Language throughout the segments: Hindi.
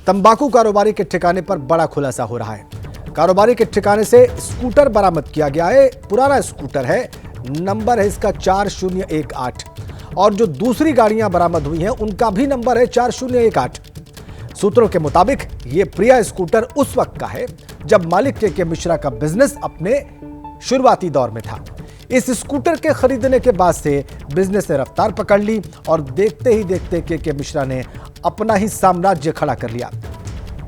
तंबाकू कारोबारी के ठिकाने पर बड़ा खुलासा हो रहा है। कारोबारी के ठिकाने से स्कूटर बरामद किया गया है। पुराना स्कूटर है, नंबर है इसका 4018 और जो दूसरी गाड़ियां बरामद हुई हैं उनका भी नंबर है 4018। सूत्रों के मुताबिक ये प्रिया स्कूटर उस वक्त का है जब मालिक के मिश्रा का बिजनेस अपने शुरुआती दौर में था। इस स्कूटर के खरीदने के बाद से बिजनेस ने रफ्तार पकड़ ली और देखते ही देखते के मिश्रा ने अपना ही साम्राज्य खड़ा कर लिया।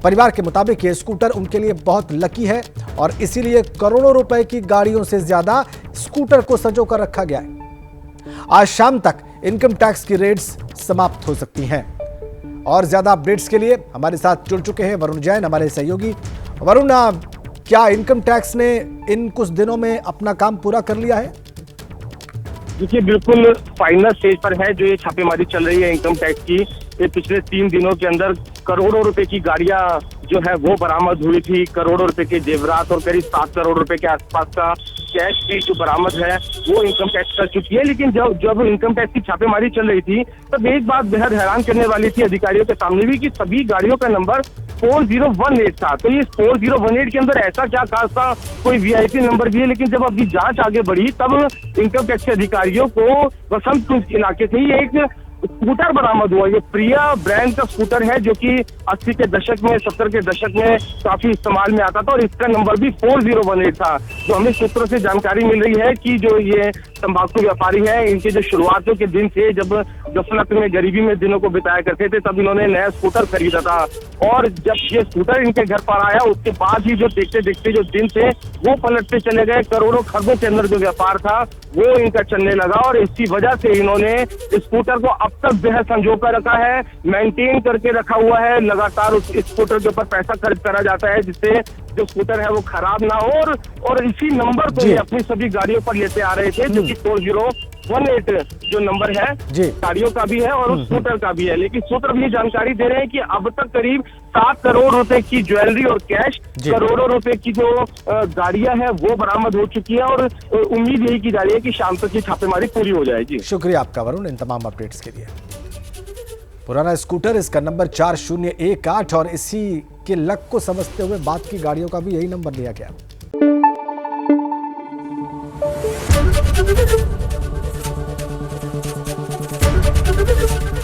परिवार के मुताबिक ये स्कूटर उनके लिए बहुत लकी है और इसीलिए करोड़ों रुपए की गाड़ियों से ज्यादा स्कूटर को संजो कर रखा गया है। आज शाम तक इनकम टैक्स की रेड्स समाप्त हो सकती हैं। और ज्यादा अपडेट्स के लिए हमारे साथ जुड़ चुके हैं वरुण जैन, हमारे सहयोगी। वरुण, क्या इनकम टैक्स ने इन कुछ दिनों में अपना काम पूरा कर लिया है? देखिए, बिल्कुल फाइनल स्टेज पर है जो ये छापेमारी चल रही है इनकम टैक्स की। ये पिछले 3 दिनों के अंदर करोड़ों रुपए की गाड़ियां जो है वो बरामद हुई थी। करोड़ों रुपए के जेवरात और करीब 7 करोड़ रुपए के आसपास का कैश भी जो बरामद है वो इनकम टैक्स कर चुकी है। लेकिन जब इनकम टैक्स की छापेमारी चल रही थी तब एक बात बेहद हैरान करने वाली थी अधिकारियों के सामने भी कि सभी गाड़ियों का नंबर 4018 था। तो ये 4018 के अंदर ऐसा क्या खास था? कोई वीआईपी नंबर भी है। लेकिन जब अभी जांच आगे बढ़ी तब इनकम टैक्स के अधिकारियों को बसंत कुंज इलाके से ही एक स्कूटर बरामद हुआ। ये प्रिया ब्रांड का स्कूटर है जो कि 80 के दशक में 70 के दशक में काफी इस्तेमाल में आता था और इसका नंबर भी 4018 था। जो हमें सूत्रों से जानकारी मिल रही है कि जो ये तंबाकू व्यापारी है, इनके जो शुरुआतों के दिन थे जब गफलत में गरीबी में दिनों को बिताया करते थे तब इन्होंने नया स्कूटर खरीदा था। और जब ये स्कूटर इनके घर पर आया उसके बाद ही जो देखते देखते जो दिन थे वो पलटते चले गए। करोड़ों खरबों के अंदर जो व्यापार था वो इनका चलने लगा और इसी वजह से इन्होंने स्कूटर को अब तक बेहद संजो कर रखा है, मेंटेन करके रखा हुआ है। लगातार उस स्कूटर के ऊपर पैसा खर्च करा जाता है जिससे जो स्कूटर है वो खराब ना हो और इसी नंबर को ये अपनी सभी गाड़ियों पर लेते आ रहे थे जो कि 4018 जो नंबर है गाड़ियों का भी है और उस स्कूटर का भी है। लेकिन सूत्र भी जानकारी दे रहे हैं कि अब तक करीब 7 करोड़ रुपए की ज्वेलरी और कैश, करोड़ों रुपए की जो गाड़ियां हैं वो बरामद हो चुकी है और उम्मीद यही की जा रही है कि शाम तक की छापेमारी पूरी हो जाए। जी शुक्रिया आपका वरुण इन तमाम अपडेट्स के लिए। पुराना स्कूटर, इसका नंबर 4018 और इसी के लक को समझते हुए बाद की गाड़ियों का भी यही नंबर लिया गया।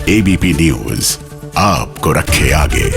एबीपी न्यूज आपको रखे आगे।